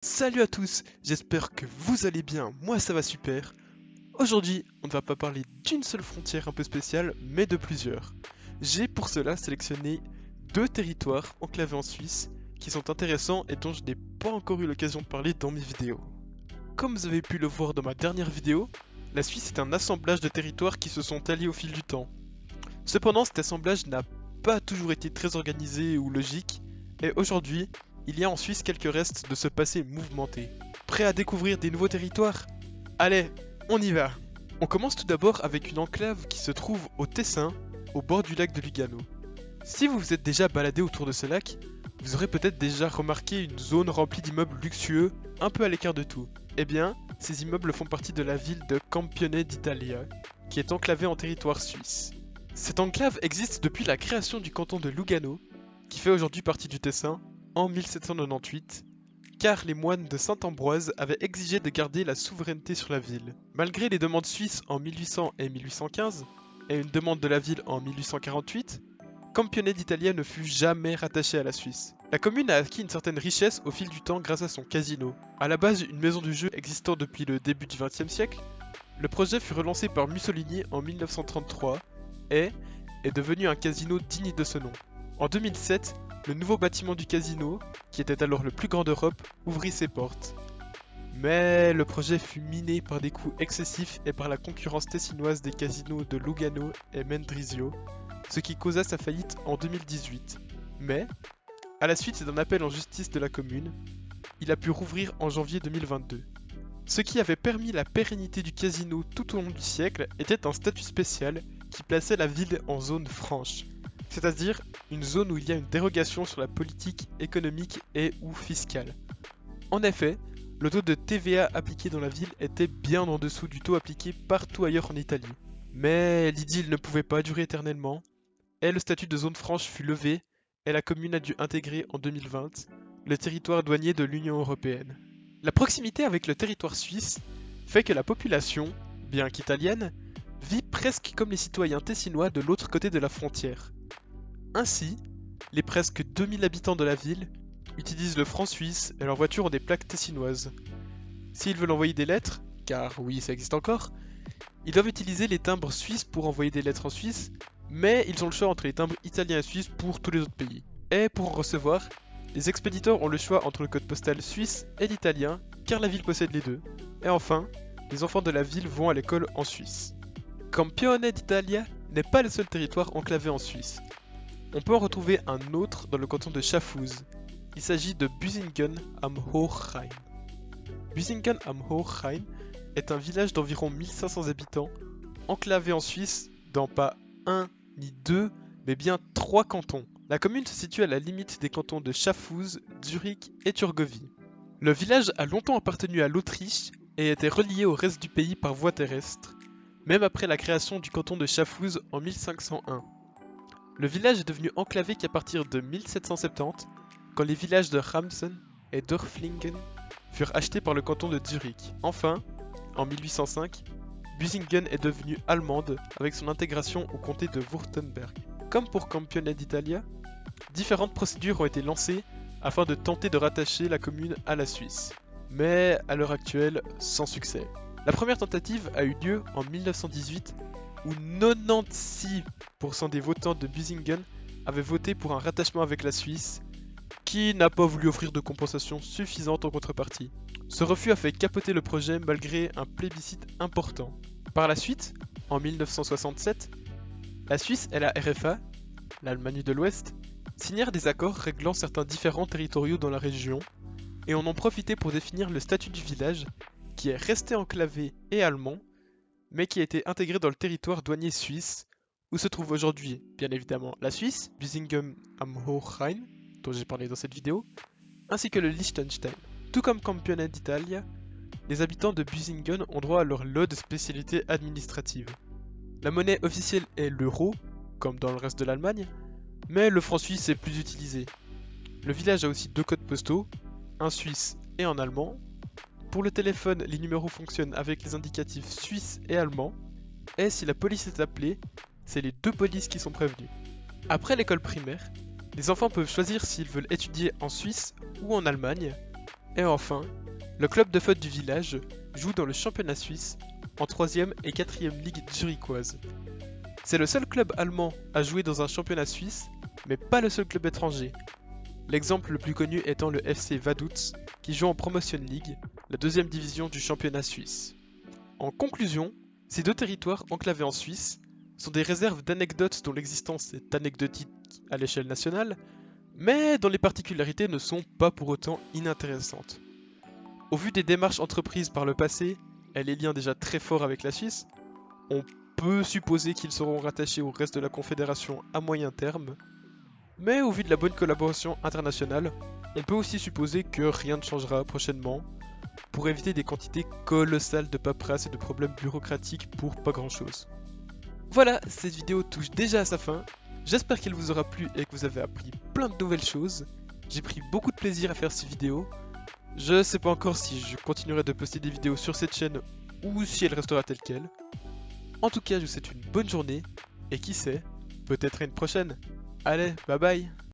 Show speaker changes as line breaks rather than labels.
Salut à tous, j'espère que vous allez bien, moi ça va super. Aujourd'hui, on ne va pas parler d'une seule frontière un peu spéciale, mais de plusieurs. J'ai pour cela sélectionné deux territoires enclavés en Suisse qui sont intéressants et dont je n'ai pas encore eu l'occasion de parler dans mes vidéos. Comme vous avez pu le voir dans ma dernière vidéo, la Suisse est un assemblage de territoires qui se sont alliés au fil du temps. Cependant, cet assemblage n'a pas toujours été très organisé ou logique, et aujourd'hui, il y a en Suisse quelques restes de ce passé mouvementé. Prêt à découvrir des nouveaux territoires? Allez, on y va! On commence tout d'abord avec une enclave qui se trouve au Tessin, au bord du lac de Lugano. Si vous vous êtes déjà baladé autour de ce lac, vous aurez peut-être déjà remarqué une zone remplie d'immeubles luxueux, un peu à l'écart de tout. Eh bien, ces immeubles font partie de la ville de Campione d'Italia, qui est enclavée en territoire suisse. Cette enclave existe depuis la création du canton de Lugano, qui fait aujourd'hui partie du Tessin, en 1798, car les moines de Saint-Ambroise avaient exigé de garder la souveraineté sur la ville. Malgré les demandes suisses en 1800 et 1815, et une demande de la ville en 1848, Campione d'Italia ne fut jamais rattaché à la Suisse. La commune a acquis une certaine richesse au fil du temps grâce à son casino. À la base une maison du jeu existant depuis le début du XXe siècle, le projet fut relancé par Mussolini en 1933 et est devenu un casino digne de ce nom. En 2007, le nouveau bâtiment du casino, qui était alors le plus grand d'Europe, ouvrit ses portes. Mais le projet fut miné par des coûts excessifs et par la concurrence tessinoise des casinos de Lugano et Mendrisio, ce qui causa sa faillite en 2018. Mais, à la suite d'un appel en justice de la commune, il a pu rouvrir en janvier 2022. Ce qui avait permis la pérennité du casino tout au long du siècle était un statut spécial qui plaçait la ville en zone franche, c'est-à-dire une zone où il y a une dérogation sur la politique économique et ou fiscale. En effet, le taux de TVA appliqué dans la ville était bien en dessous du taux appliqué partout ailleurs en Italie. Mais l'idylle ne pouvait pas durer éternellement, et le statut de zone franche fut levé, et la commune a dû intégrer en 2020 le territoire douanier de l'Union européenne. La proximité avec le territoire suisse fait que la population, bien qu'italienne, vit presque comme les citoyens tessinois de l'autre côté de la frontière. Ainsi, les presque 2000 habitants de la ville utilisent le franc suisse et leurs voitures ont des plaques tessinoises. S'ils veulent envoyer des lettres, car oui ça existe encore, ils doivent utiliser les timbres suisses pour envoyer des lettres en Suisse, mais ils ont le choix entre les timbres italiens et suisses pour tous les autres pays. Et pour en recevoir, les expéditeurs ont le choix entre le code postal suisse et l'italien, car la ville possède les deux. Et enfin, les enfants de la ville vont à l'école en Suisse. Campione d'Italia n'est pas le seul territoire enclavé en Suisse. On peut en retrouver un autre dans le canton de Schaffhouse. Il s'agit de Busingen am Hochrhein. Busingen am Hochrhein est un village d'environ 1500 habitants, enclavé en Suisse dans pas un ni deux, mais bien trois cantons. La commune se situe à la limite des cantons de Schaffhouse, Zurich et Thurgovie. Le village a longtemps appartenu à l'Autriche et était relié au reste du pays par voie terrestre, même après la création du canton de Schaffhouse en 1501. Le village est devenu enclavé qu'à partir de 1770, quand les villages de Ramsen et Dörflingen furent achetés par le canton de Zurich. Enfin, en 1805, Busingen est devenue allemande avec son intégration au comté de Württemberg. Comme pour Campione d'Italia, différentes procédures ont été lancées afin de tenter de rattacher la commune à la Suisse, mais à l'heure actuelle sans succès. La première tentative a eu lieu en 1918 où 96% des votants de Busingen avaient voté pour un rattachement avec la Suisse, qui n'a pas voulu offrir de compensation suffisante en contrepartie. Ce refus a fait capoter le projet malgré un plébiscite important. Par la suite, en 1967, la Suisse et la RFA, l'Allemagne de l'Ouest, signèrent des accords réglant certains différends territoriaux dans la région, et en ont profité pour définir le statut du village, qui est resté enclavé et allemand, mais qui a été intégré dans le territoire douanier suisse, où se trouve aujourd'hui, bien évidemment, la Suisse, Busingen am Hochrhein, dont j'ai parlé dans cette vidéo, ainsi que le Liechtenstein. Tout comme Campione d'Italia, les habitants de Busingen ont droit à leur lot de spécialités administratives. La monnaie officielle est l'euro, comme dans le reste de l'Allemagne, mais le franc suisse est plus utilisé. Le village a aussi deux codes postaux, un suisse et un allemand. Pour le téléphone, les numéros fonctionnent avec les indicatifs suisses et allemands, et si la police est appelée, c'est les deux polices qui sont prévenues. Après l'école primaire, les enfants peuvent choisir s'ils veulent étudier en Suisse ou en Allemagne, Et enfin, le club de foot du village joue dans le championnat suisse en 3e et 4e ligue zurichoise. C'est le seul club allemand à jouer dans un championnat suisse, mais pas le seul club étranger. L'exemple le plus connu étant le FC Vaduz, qui joue en Promotion League, la 2e division du championnat suisse. En conclusion, ces deux territoires enclavés en Suisse sont des réserves d'anecdotes dont l'existence est anecdotique à l'échelle nationale, mais dont les particularités ne sont pas pour autant inintéressantes. Au vu des démarches entreprises par le passé et les liens déjà très forts avec la Suisse, on peut supposer qu'ils seront rattachés au reste de la Confédération à moyen terme, mais au vu de la bonne collaboration internationale, on peut aussi supposer que rien ne changera prochainement, pour éviter des quantités colossales de paperasse et de problèmes bureaucratiques pour pas grand chose. Voilà, cette vidéo touche déjà à sa fin, j'espère qu'elle vous aura plu et que vous avez appris plein de nouvelles choses. J'ai pris beaucoup de plaisir à faire ces vidéos. Je sais pas encore si je continuerai de poster des vidéos sur cette chaîne ou si elle restera telle quelle. En tout cas, je vous souhaite une bonne journée et qui sait, peut-être à une prochaine. Allez, bye bye!